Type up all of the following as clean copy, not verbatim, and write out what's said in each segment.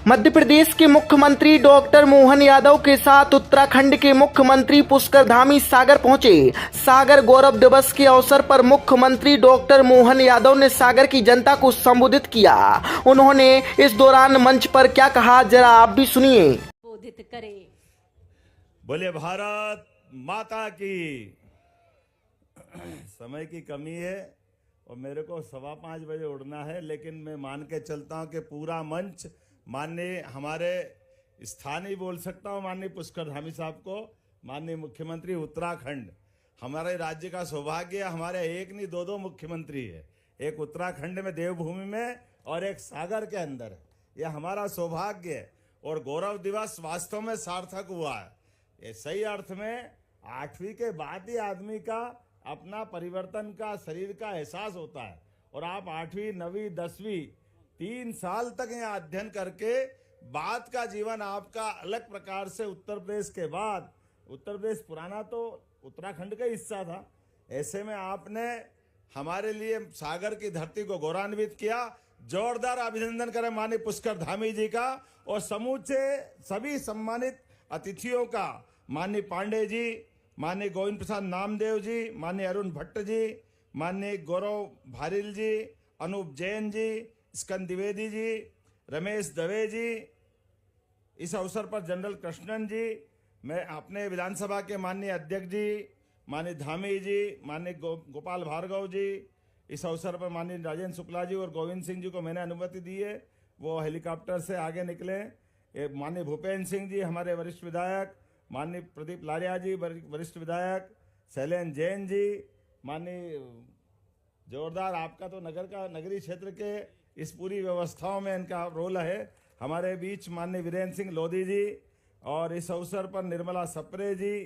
मध्य प्रदेश के मुख्यमंत्री डॉक्टर मोहन यादव के साथ उत्तराखंड के मुख्यमंत्री पुष्कर धामी सागर पहुंचे। सागर गौरव दिवस के अवसर पर मुख्यमंत्री डॉक्टर मोहन यादव ने सागर की जनता को संबोधित किया। उन्होंने इस दौरान मंच पर क्या कहा, जरा आप भी सुनिए। संबोधित करे। बोले भारत माता की। समय की कमी है और मेरे को 5:15 बजे उड़ना है, लेकिन मैं मान के चलता हूं कि पूरा मंच माननीय हमारे स्थानीय बोल सकता हूं, माननीय पुष्कर धामी साहब को, माननीय मुख्यमंत्री उत्तराखंड। हमारे राज्य का सौभाग्य है, हमारे एक नहीं दो मुख्यमंत्री है, एक उत्तराखंड में देवभूमि में और एक सागर के अंदर है। यह हमारा सौभाग्य है और गौरव दिवस वास्तव में सार्थक हुआ है। ये सही अर्थ में 8वीं के बाद ही आदमी का अपना परिवर्तन का शरीर का एहसास होता है। और आप 8वीं 9वीं 10वीं 3 साल तक यहाँ अध्ययन करके बाद का जीवन आपका अलग प्रकार से उत्तर प्रदेश के बाद, उत्तर प्रदेश पुराना तो उत्तराखंड का हिस्सा था, ऐसे में आपने हमारे लिए सागर की धरती को गौरवान्वित किया। जोरदार अभिनंदन करें माननीय पुष्कर धामी जी का और समूचे सभी सम्मानित अतिथियों का, माननीय पांडे जी, माननीय गोविंद प्रसाद नामदेव जी, माननीय अरुण भट्ट जी, माननीय गौरव भारिल जी, अनूप जैन जी, स्कंद द्विवेदी जी, रमेश दवे जी, इस अवसर पर जनरल कृष्णन जी, मैं अपने विधानसभा के माननीय अध्यक्ष जी, माननीय धामी जी, माननीय गोपाल भार्गव जी, इस अवसर पर माननीय राजेंद्र शुक्ला जी और गोविंद सिंह जी को मैंने अनुमति दी है, वो हेलीकॉप्टर से आगे निकले। माननीय भूपेंद्र सिंह जी हमारे वरिष्ठ विधायक, माननीय प्रदीप लारिया जी वरिष्ठ विधायक, शैलेंद्र जैन जी, माननीय जोरदार, आपका तो नगरीय क्षेत्र के इस पूरी व्यवस्थाओं में इनका रोल है। हमारे बीच माननीय वीरेंद्र सिंह लोधी जी और इस अवसर पर निर्मला सप्रे जी,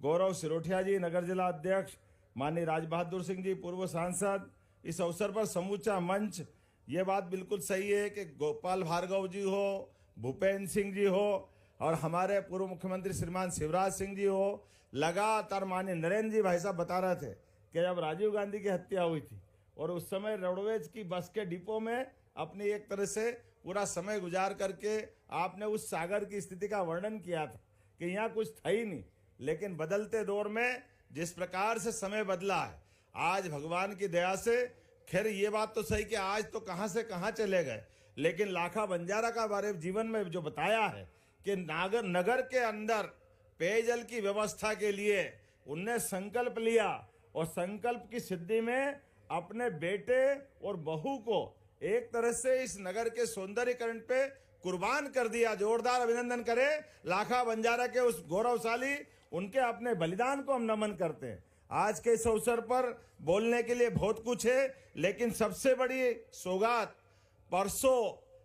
गौरव सिरोठिया जी नगर जिला अध्यक्ष, माननीय राज बहादुर सिंह जी पूर्व सांसद। इस अवसर पर समूचा मंच, ये बात बिल्कुल सही है कि गोपाल भार्गव जी हो, भूपेंद्र सिंह जी हो और हमारे पूर्व मुख्यमंत्री श्रीमान शिवराज सिंह जी हो, लगातार माननीय नरेंद्र जी भाई साहब बता रहे थे कि जब राजीव गांधी की हत्या हुई थी और उस समय रोडवेज की बस के डिपो में अपनी एक तरह से पूरा समय गुजार करके आपने उस सागर की स्थिति का वर्णन किया था कि यहाँ कुछ था ही नहीं। लेकिन बदलते दौर में जिस प्रकार से समय बदला है, आज भगवान की दया से, खैर ये बात तो सही कि आज तो कहां से कहां चले गए, लेकिन लाखा बंजारा का बारे जीवन में जो बताया है कि नगर के अंदर पेयजल की व्यवस्था के लिए उनने संकल्प लिया और संकल्प की सिद्धि में अपने बेटे और बहू को एक तरह से इस नगर के सौंदर्यीकरण पे कुर्बान कर दिया। जोरदार अभिनंदन करें लाखा बंजारा के उस गौरवशाली, उनके अपने बलिदान को हम नमन करते हैं। आज के इस अवसर पर बोलने के लिए बहुत कुछ है, लेकिन सबसे बड़ी सौगात परसों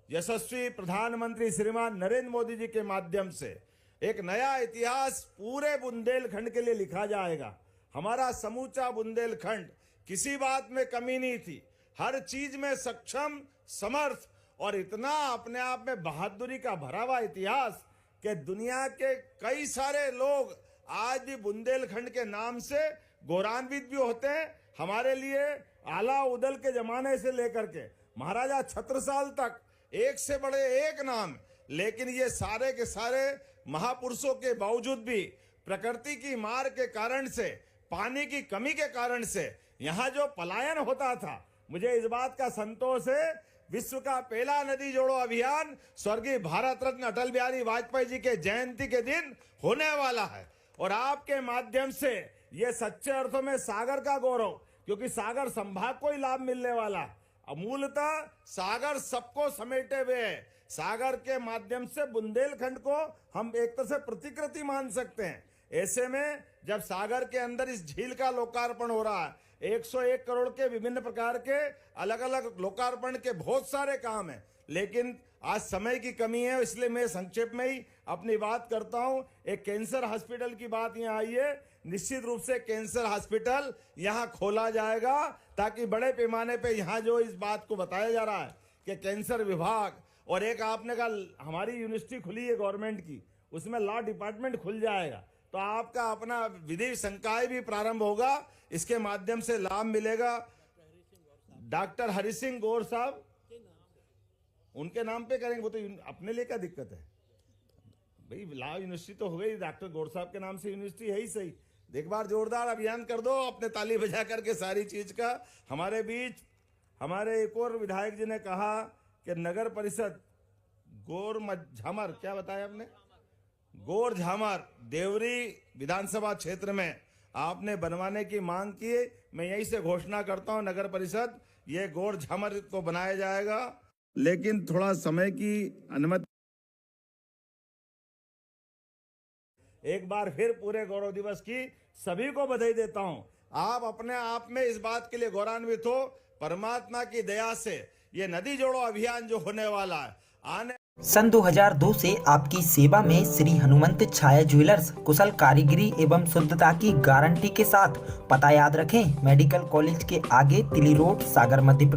यशस्वी प्रधानमंत्री श्रीमान नरेंद्र मोदी जी के माध्यम से एक नया इतिहास पूरे बुंदेलखंड के लिए लिखा जाएगा। हमारा समूचा बुंदेलखंड किसी बात में कमी नहीं थी, हर चीज में सक्षम, समर्थ और इतना अपने आप में बहादुरी का भरा हुआ इतिहास कि दुनिया के कई सारे लोग आज भी बुंदेलखंड के नाम से गौरवान्वित भी होते हैं। हमारे लिए आला उदल के जमाने से लेकर के महाराजा छत्रसाल तक एक से बड़े एक नाम, लेकिन ये सारे के सारे महापुरुषों के बावजूद भी प्रकृति की मार के कारण से, पानी की कमी के कारण से यहाँ जो पलायन होता था, मुझे इस बात का संतोष है, विश्व का पहला नदी जोड़ो अभियान स्वर्गीय भारत रत्न अटल बिहारी वाजपेयी जी के जयंती के दिन होने वाला है और आपके माध्यम से ये सच्चे अर्थों में सागर का गौरव, क्योंकि सागर संभाग को ही लाभ मिलने वाला है। मूलतः सागर सबको समेटे हुए है। सागर के माध्यम से बुंदेलखंड को हम एक तरह से प्रतिकृति मान सकते हैं। ऐसे में जब सागर के अंदर इस झील का लोकार्पण हो रहा है, 101 करोड़ के विभिन्न प्रकार के अलग अलग लोकार्पण के बहुत सारे काम हैं, लेकिन आज समय की कमी है, इसलिए मैं संक्षेप में ही अपनी बात करता हूं। एक कैंसर हॉस्पिटल की बात यहां आई है, निश्चित रूप से कैंसर हॉस्पिटल यहां खोला जाएगा ताकि बड़े पैमाने पे यहां जो इस बात को बताया जा रहा है कि कैंसर विभाग और एक आपने कहा हमारी यूनिवर्सिटी खुली है गवर्नमेंट की, उसमें लॉ डिपार्टमेंट खुल जाएगा तो आपका अपना विधि संकाय भी प्रारंभ होगा, इसके माध्यम से लाभ मिलेगा। डॉक्टर हरि सिंह गौर साहब उनके नाम पे करेंगे, वो तो अपने लिए क्या दिक्कत है भाई। लॉ यूनिवर्सिटी तो हो गई, डॉक्टर गौर साहब के नाम से यूनिवर्सिटी है ही सही। एक बार जोरदार अभियान कर दो अपने ताली बजा करके सारी चीज का। हमारे बीच हमारे एक और विधायक जी ने कहा कि नगर परिषद गोर झामर, क्या बताया आपने, गोर झामर देवरी विधानसभा क्षेत्र में आपने बनवाने की मांग की। मैं यहीं से घोषणा करता हूं, नगर परिषद ये गोर झामर को बनाया जाएगा, लेकिन थोड़ा समय की अनुमति। एक बार फिर पूरे गौरव दिवस की सभी को बधाई देता हूं। आप अपने आप में इस बात के लिए गौरवान्वित हो, परमात्मा की दया से ये नदी जोड़ो अभियान जो होने वाला है आने। सन 2002 से आपकी सेवा में श्री हनुमंत छाया ज्वेलर्स कुशल कारीगरी एवं शुद्धता की गारंटी के साथ। पता याद रखें, मेडिकल कॉलेज के आगे तिली रोड, सागर, मध्य प्रदेश।